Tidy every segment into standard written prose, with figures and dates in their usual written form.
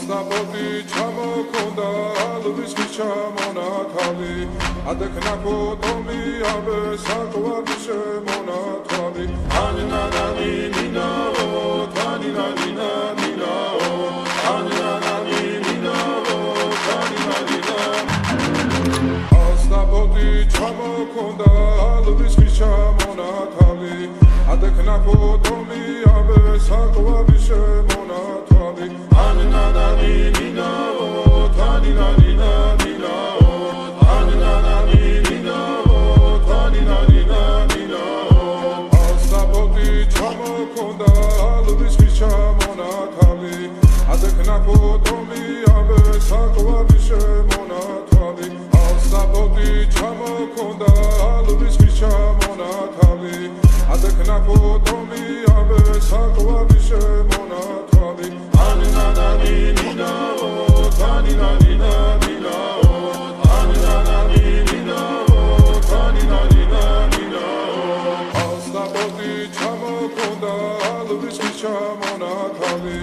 ასნაბოდი ჩამოქონდა ალვის ჩამონათალი ადექნა კოტომი აბე საკვარი შემონათალი ანინანანი ნინაო თანინანინა ნინაო ანინანანი ნინაო თანინანინა ასნაბოდი ჩამოქონდა ალვის ჩამონათალი ადექნა კოტომი აბე საკვარი შემონათალი ანინანანი ნინაო თანინანინა ნინაო ანინანანი ნინაო თანინანინა ნინაო ასნაბოდი ჩამოქონდა ალვის ჩამონათალი ადექნა კოტომი აბე საკვარი შემონათალი ასნაბოდი ჩამოქონდა ალვის ჩამონათალი ადექნა კოტომი აბე საკვარი შემონათალი ანინანანი ნინაო თანინანინა ნინაო ანინანანი ნინაო თანინანინა ნინაო ასნაბოდი ჩამოქონდა ალვის ჩამონათალი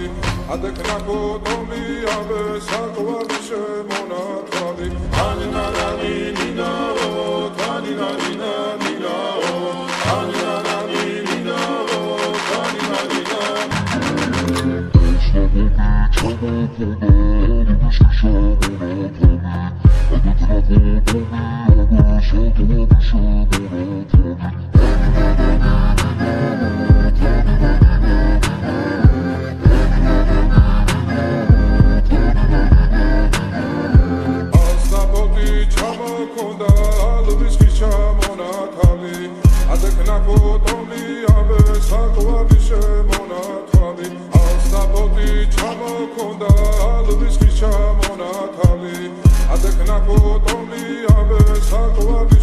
ადექნა კოტომი აბე საკვარი შემონათალი ანინანანი ნინაო თანინანინა ნინაო ანინანანი ნინაო თანინანინა ასნაბოდი ჩამოქონდა ალვის ჩამონათალი ადექნა კოტომი აბე საკვარი შემონათალი ასნაბოდი ჩამოქონდა ალვის ჩამონათალი ადექნა კოტომი აბე საკვარი